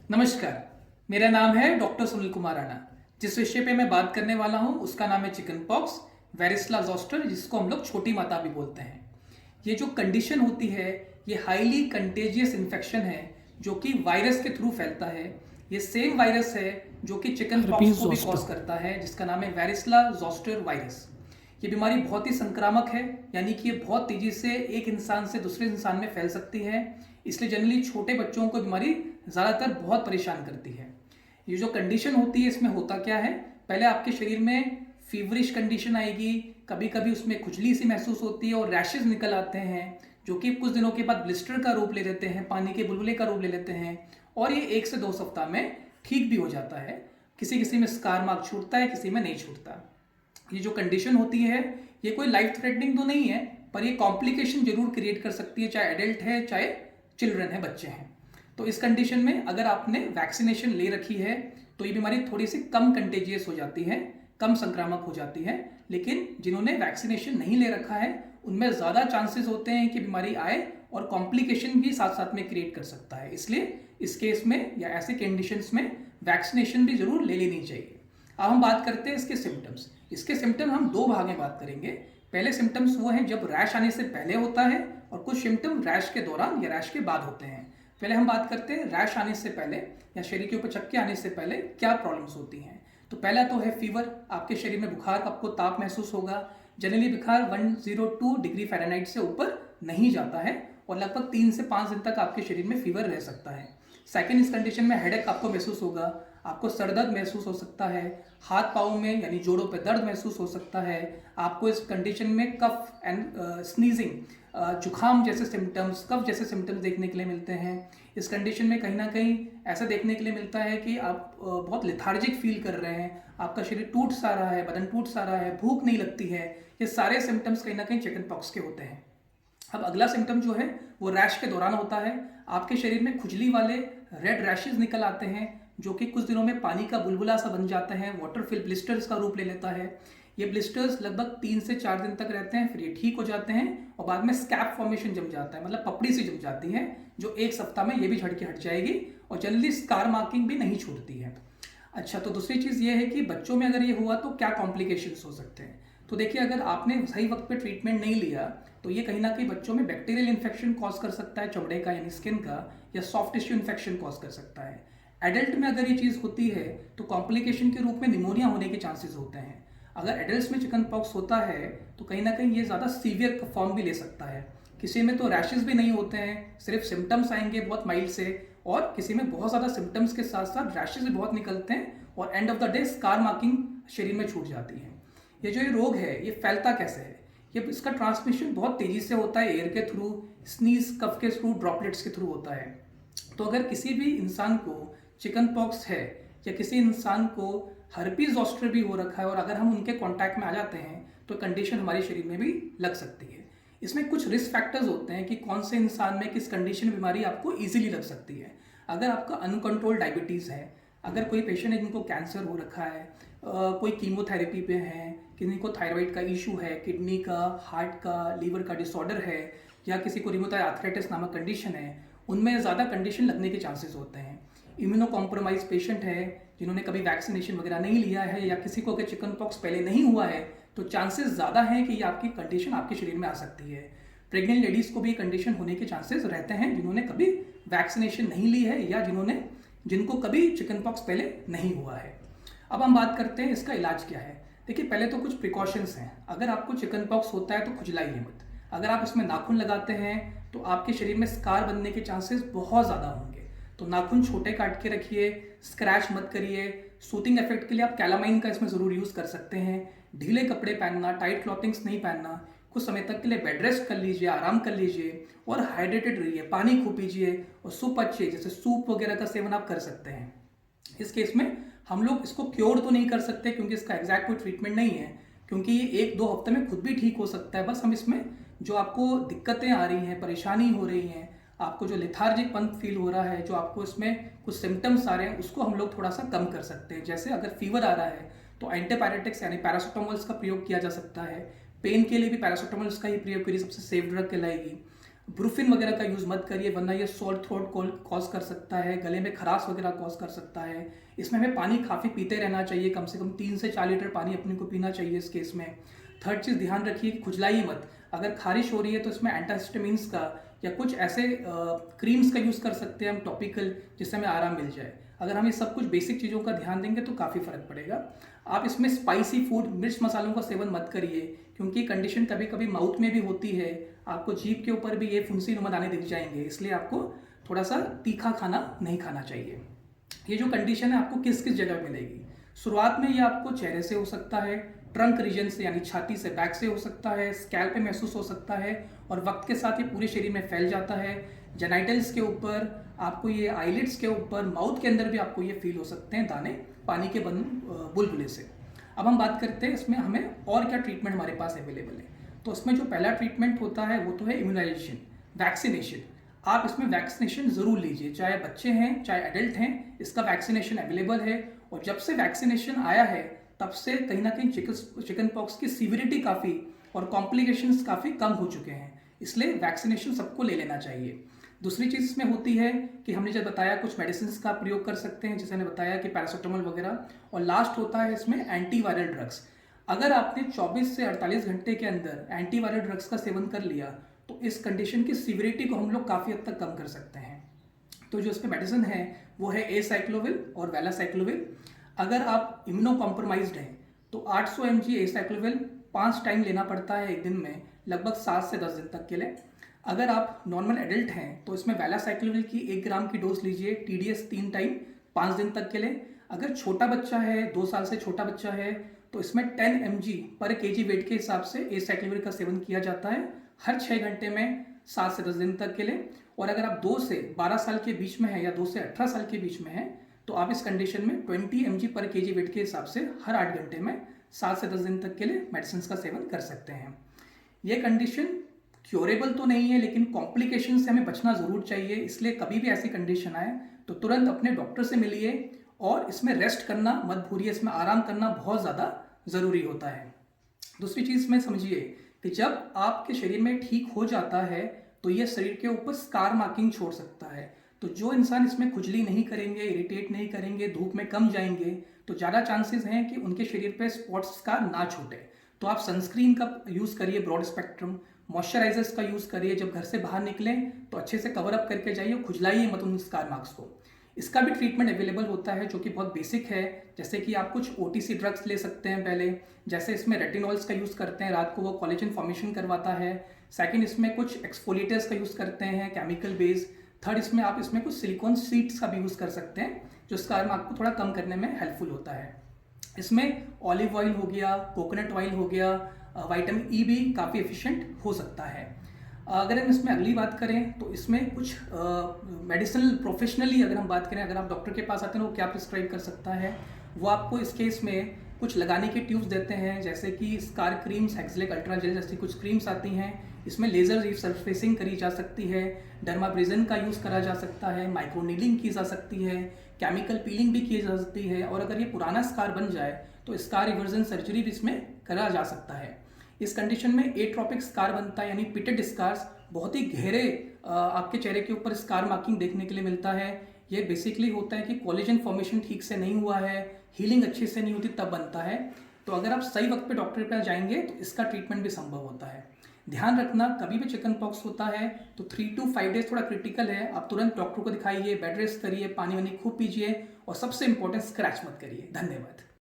नमस्कार। मेरा नाम है डॉक्टर सुनील कुमार राणा। जिस विषय पे मैं बात करने वाला हूँ उसका नाम है चिकन पॉक्स, वेरिस्ला जोस्टर, जिसको हम लोग छोटी माता भी बोलते हैं। ये जो कंडीशन होती है ये हाईली कंटेजियस इन्फेक्शन है जो कि वायरस के थ्रू फैलता है। ये सेम वायरस है जो कि चिकन पॉक्स herpes को भी zoster। कॉज करता है, जिसका नाम है वेरिस्ला जोस्टर वायरस। ये बीमारी बहुत ही संक्रामक है, यानी कि ये बहुत तेजी से एक इंसान से दूसरे इंसान में फैल सकती है। इसलिए जनरली छोटे बच्चों को बीमारी ज़्यादातर बहुत परेशान करती है। ये जो कंडीशन होती है इसमें होता क्या है, पहले आपके शरीर में फीवरिश कंडीशन आएगी, कभी कभी उसमें खुजली सी महसूस होती है और रैशेज निकल आते हैं जो कि कुछ दिनों के बाद ब्लिस्टर का रूप ले लेते हैं, पानी के बुलबुले का रूप ले लेते हैं, और ये 1 से 2 सप्ताह में ठीक भी हो जाता है। किसी किसी में स्कार मार्क छूटता है, किसी में नहीं छूटता। ये जो कंडीशन होती है ये कोई लाइफ थ्रेटनिंग तो नहीं है, पर ये कॉम्प्लिकेशन जरूर क्रिएट कर सकती है, चाहे एडल्ट है चाहे चिल्ड्रन है, बच्चे हैं। तो इस कंडीशन में अगर आपने वैक्सीनेशन ले रखी है तो ये बीमारी थोड़ी सी कम कंटेजियस हो जाती है, कम संक्रामक हो जाती है। लेकिन जिन्होंने वैक्सीनेशन नहीं ले रखा है उनमें ज़्यादा चांसेस होते हैं कि बीमारी आए और कॉम्प्लिकेशन भी साथ साथ में क्रिएट कर सकता है। इसलिए इस केस में या ऐसे कंडीशंस में वैक्सीनेशन भी जरूर ले लेनी चाहिए। अब हम बात करते हैं इसके सिम्टम्स। इसके सिम्टम हम 2 भाग में बात करेंगे। पहले सिम्टम्स वो हैं जब रैश आने से पहले होता है, और कुछ सिम्टम रैश के दौरान या रैश के बाद होते हैं। पहले हम बात करते हैं रैश आने से पहले या शरीर के ऊपर चक्के आने से पहले क्या प्रॉब्लम्स होती हैं। तो पहला तो है फीवर। आपके शरीर में बुखार, आपको ताप महसूस होगा। जनरली बुखार 102 डिग्री फ़ारेनहाइट से ऊपर नहीं जाता है और लगभग 3 से 5 दिन तक आपके शरीर में फीवर रह सकता है। सेकेंड, इस कंडीशन में हेडेक आपको महसूस होगा, आपको सर दर्द महसूस हो सकता है, हाथ पाँव में यानी जोड़ों पे दर्द महसूस हो सकता है। आपको इस कंडीशन में कफ एंड स्नीजिंग, जुखाम जैसे सिम्टम्स, कफ जैसे सिम्टम्स देखने के लिए मिलते हैं। इस कंडीशन में कहीं ना कहीं ऐसा देखने के लिए मिलता है कि आप बहुत लेथार्जिक फील कर रहे हैं, आपका शरीर टूट सा रहा है, बदन टूट सा रहा है, भूख नहीं लगती है। ये सारे सिम्टम्स कहीं ना कहीं चिकन पॉक्स के होते हैं। अब अगला सिम्टम जो है वो रैश के दौरान होता है। आपके शरीर में खुजली वाले रेड रैशेज निकल आते हैं जो कि कुछ दिनों में पानी का बुलबुला सा बन जाता है, वाटर फिल ब्लिस्टर्स का रूप ले लेता है। ये ब्लिस्टर्स लगभग 3 से 4 दिन तक रहते हैं, फिर ये ठीक हो जाते हैं और बाद में स्कैप फॉर्मेशन जम जाता है, मतलब पपड़ी सी जम जाती है, जो 1 सप्ताह में ये भी झड़ के हट जाएगी और जनरली स्कार मार्किंग भी नहीं छूटती है। अच्छा, तो दूसरी चीज़ ये है कि बच्चों में अगर ये हुआ तो क्या कॉम्प्लिकेशंस हो सकते हैं। तो देखिए, अगर आपने सही वक्त पे ट्रीटमेंट नहीं लिया तो ये कहीं ना कहीं बच्चों में बैक्टीरियल इन्फेक्शन कॉज कर सकता है, चमड़े का यानी स्किन का, या सॉफ्ट टिश्यू इन्फेक्शन कॉज कर सकता है। एडल्ट में अगर ये चीज़ होती है तो कॉम्प्लिकेशन के रूप में निमोनिया होने के चांसेस होते हैं। अगर एडल्ट में चिकन पॉक्स होता है तो कहीं ना कहीं ये ज़्यादा सीवियर फॉर्म भी ले सकता है। किसी में तो रैशेज भी नहीं होते हैं, सिर्फ सिम्टम्स आएंगे बहुत माइल्ड से, और किसी में बहुत ज़्यादा सिम्टम्स के साथ साथ रैशेज भी बहुत निकलते हैं और end of the day scar marking शरीर में छूट जाती है। ये जो ये रोग है ये फैलता कैसे है, ये इसका ट्रांसमिशन बहुत तेज़ी से होता है, एयर के थ्रू, स्नीज, कफ के थ्रू, ड्रॉपलेट्स के थ्रू होता है। तो अगर किसी भी इंसान को चिकन पॉक्स है या किसी इंसान को हर्पीज जोस्टर भी हो रखा है और अगर हम उनके कांटेक्ट में आ जाते हैं तो कंडीशन हमारे शरीर में भी लग सकती है। इसमें कुछ रिस्क फैक्टर्स होते हैं कि कौन से इंसान में किस कंडीशन में बीमारी आपको इजीली लग सकती है। अगर आपका अनकंट्रोल्ड डायबिटीज़ है, अगर कोई पेशेंट है जिनको कैंसर हो रखा है, कोई कीमोथेरेपी पे है, किसी को थायराइड का इशू है, किडनी का, हार्ट का, लीवर का डिसऑर्डर है, या किसी को रिमोटॉयड आर्थराइटिस नामक कंडीशन है, उनमें ज़्यादा कंडीशन लगने के चांसेस होते हैं। इम्यूनो कॉम्प्रोमाइज पेशेंट है जिन्होंने कभी वैक्सीनेशन वगैरह नहीं लिया है, या किसी को अगर चिकन पॉक्स पहले नहीं हुआ है तो चांसेस ज़्यादा हैं कि ये आपकी कंडीशन आपके शरीर में आ सकती है। प्रेग्नेंट लेडीज़ को भी कंडीशन होने के चांसेस रहते हैं जिन्होंने कभी वैक्सीनेशन नहीं ली है या जिनको कभी चिकन पॉक्स पहले नहीं हुआ है। अब हम बात करते हैं इसका इलाज क्या है। देखिए, पहले तो कुछ प्रिकॉशंस हैं। अगर आपको चिकन पॉक्स होता है तो खुजलाइए मत। अगर आप इसमें नाखून लगाते हैं तो आपके शरीर में स्कार बनने के चांसेस बहुत ज़्यादा होंगे। तो नाखून छोटे काट के रखिए, स्क्रैच मत करिए। सूथिंग इफेक्ट के लिए आप कैलामाइन का इसमें ज़रूर यूज़ कर सकते हैं। ढीले कपड़े पहनना, टाइट क्लॉथिंग्स नहीं पहनना। कुछ समय तक के लिए बेड रेस्ट कर लीजिए, आराम कर लीजिए और हाइड्रेटेड रहिए, पानी खूब पीजिए और सूप अच्छे जैसे सूप वगैरह का सेवन आप कर सकते हैं। इस केस में हम लोग इसको क्योर तो नहीं कर सकते क्योंकि इसका एग्जैक्ट कोई ट्रीटमेंट नहीं है, क्योंकि ये 1-2 हफ्ते में खुद भी ठीक हो सकता है। बस हम इसमें जो आपको दिक्कतें आ रही हैं, परेशानी हो रही हैं, आपको जो लेथार्जिक फील हो रहा है, जो आपको इसमें कुछ सिम्टम्स आ रहे हैं, उसको हम लोग थोड़ा सा कम कर सकते हैं। जैसे अगर फीवर आ रहा है तो एंटीपायरेटिक्स यानी पैरासीटामोल्स का प्रयोग किया जा सकता है। पेन के लिए भी पैरासीटामोल्स का ही प्रयोग करिए, सबसे सेफ ड्रग कहलाएगी। ब्रूफिन वगैरह का यूज़ मत करिए, वरना ये सोर थ्रोट कॉज कर सकता है, गले में खराश वगैरह कॉज कर सकता है। इसमें हमें पानी काफ़ी पीते रहना चाहिए, कम से कम 3 से 4 लीटर पानी अपने को पीना चाहिए इस केस में। थर्ड चीज़ ध्यान रखिए, खुजलाइए मत। अगर खारिश हो रही है तो इसमें एंटाहिस्टामिन्स का या कुछ ऐसे क्रीम्स का यूज़ कर सकते हैं हम टॉपिकल, जिससे हमें आराम मिल जाए। अगर हम ये सब कुछ बेसिक चीज़ों का ध्यान देंगे तो काफ़ी फ़र्क पड़ेगा। आप इसमें स्पाइसी फूड, मिर्च मसालों का सेवन मत करिए, क्योंकि कंडीशन कभी कभी माउथ में भी होती है। आपको जीभ के ऊपर भी ये फुंसी नुमा दाने दिख जाएंगे, इसलिए आपको थोड़ा सा तीखा खाना नहीं खाना चाहिए। ये जो कंडीशन है आपको किस किस जगह मिलेगी? शुरुआत में ये आपको चेहरे से हो सकता है, ट्रंक रीजन से यानी छाती से, बैक से हो सकता है, स्कैल्प पे महसूस हो सकता है, और वक्त के साथ ये पूरे शरीर में फैल जाता है। जेनाइटल्स के ऊपर आपको ये, आईलिड्स के ऊपर, माउथ के अंदर भी आपको ये फील हो सकते हैं दाने पानी के बुलबुले से। अब हम बात करते हैं इसमें हमें और क्या ट्रीटमेंट हमारे पास अवेलेबल है। तो इसमें जो पहला ट्रीटमेंट होता है वो तो है इम्यूनाइजेशन, वैक्सीनेशन। आप इसमें वैक्सीनेशन ज़रूर लीजिए, चाहे बच्चे हैं चाहे एडल्ट हैं, इसका वैक्सीनेशन अवेलेबल है। और जब से वैक्सीनेशन आया है तब से कहीं ना कहीं चिकन पॉक्स की सीवियरिटी काफ़ी और कॉम्प्लिकेशंस काफ़ी कम हो चुके हैं, इसलिए वैक्सीनेशन सबको ले लेना चाहिए। दूसरी चीज़ इसमें होती है कि हमने जब बताया कुछ मेडिसिन का प्रयोग कर सकते हैं, जैसे मैंने बताया कि पैरासीटामोल वगैरह, और लास्ट होता है इसमें एंटीवायरल ड्रग्स। अगर आपने 24 से 48 घंटे के अंदर एंटीवायरल ड्रग्स का सेवन कर लिया तो इस कंडीशन की सीवियरिटी को हम लोग काफ़ी हद तक कम कर सकते हैं। तो जो इसमें मेडिसिन है वो है एसाइक्लोविल और वैलासाइक्लोविल। अगर आप इम्यूनो कॉम्प्रोमाइज्ड हैं तो 800 mg एसाइक्लोविल 5 टाइम लेना पड़ता है एक दिन में, लगभग 7 से 10 दिन तक के लिए। अगर आप नॉर्मल एडल्ट हैं तो इसमें वैलासाइक्लोविल की 1 ग्राम की डोज लीजिए, TDS 3 टाइम 5 दिन तक के लिए। अगर छोटा बच्चा है, 2 साल से छोटा बच्चा है, तो इसमें 10 mg पर kg वेट के हिसाब से एसाइक्लोविल का सेवन किया जाता है हर 6 घंटे में 7 से 10 दिन तक के लिए। और अगर आप 2 से 12 साल के बीच में है या 2 से 18 साल के बीच में है तो आप इस कंडीशन में 20 mg पर kg वेट के हिसाब से हर 8 घंटे में 7 से 10 दिन तक के लिए मेडिसिन का सेवन कर सकते हैं। ये कंडीशन क्योरेबल तो नहीं है, लेकिन कॉम्प्लिकेशन से हमें बचना ज़रूर चाहिए, इसलिए कभी भी ऐसी कंडीशन आए तो तुरंत अपने डॉक्टर से मिलिए और इसमें रेस्ट करना मत भूलिए, इसमें आराम करना बहुत ज़्यादा ज़रूरी होता है। दूसरी चीज़ में समझिए कि जब आपके शरीर में ठीक हो जाता है तो ये शरीर के ऊपर स्कार मार्किंग छोड़ सकता है। तो जो इंसान इसमें खुजली नहीं करेंगे, इरिटेट नहीं करेंगे, धूप में कम जाएंगे, तो ज़्यादा चांसेस हैं कि उनके शरीर पे स्पॉट्स स्कार ना छोटे। तो आप सनस्क्रीन का यूज़ करिए, ब्रॉड स्पेक्ट्रम मॉइस्चराइजर्स का यूज़ करिए, जब घर से बाहर निकलें तो अच्छे से कवर अप करके जाइए, खुजलाइए मत उन स्कार मार्क्स को। इसका भी ट्रीटमेंट अवेलेबल होता है जो कि बहुत बेसिक है, जैसे कि आप कुछ OTC ड्रग्स ले सकते हैं पहले, जैसे इसमें रेटिनॉल्स का यूज़ करते हैं, रात को वो कोलेजन फॉर्मेशन करवाता है। सेकंड, इसमें कुछ एक्सफोलिएटर्स का यूज़ करते हैं केमिकल बेस। थर्ड, इसमें आप इसमें कुछ सिलिकॉन सीड्स का भी यूज़ कर सकते हैं जो स्कार मार्क को थोड़ा कम करने में हेल्पफुल होता है। इसमें ऑलिव ऑयल हो गया, कोकोनट ऑयल हो गया, विटामिन ई भी काफ़ी एफिशिएंट हो सकता है। अगर हम इसमें अगली बात करें तो इसमें कुछ मेडिसिनल प्रोफेशनली अगर हम बात करें, अगर आप डॉक्टर के पास आते हैं वो क्या प्रिस्क्राइब कर सकता है, वो आपको इस केस में कुछ लगाने के ट्यूब्स देते हैं, जैसे कि स्कार क्रीम्स, हेक्सलेक अल्ट्रा जेल जैसी कुछ क्रीम्स आती हैं। इसमें लेज़र रिसर्फेसिंग करी जा सकती है, डर्माब्रेजन का यूज़ करा जा सकता है, माइक्रोनीडिंग की जा सकती है, केमिकल पीलिंग भी की जा सकती है, और अगर ये पुराना स्कार बन जाए तो स्कार रिवर्जन सर्जरी भी इसमें करा जा सकता है। इस कंडीशन में एट्रोपिक स्कार बनता है, यानी पिटेड स्कार्स, बहुत ही गहरे आपके चेहरे के ऊपर स्कार मार्किंग देखने के लिए मिलता है। ये बेसिकली होता है कि कोलेजन फॉर्मेशन ठीक से नहीं हुआ है, हीलिंग अच्छे से नहीं होती तब बनता है। तो अगर आप सही वक्त पे डॉक्टर के पास जाएंगे तो इसका ट्रीटमेंट भी संभव होता है। ध्यान रखना, कभी भी चिकन पॉक्स होता है तो 3 to 5 डेज थोड़ा क्रिटिकल है, आप तुरंत डॉक्टर को दिखाइए, बेड रेस्ट करिए, पानी वानी खूब पीजिए, और सबसे इंपॉर्टेंट स्क्रैच मत करिए। धन्यवाद।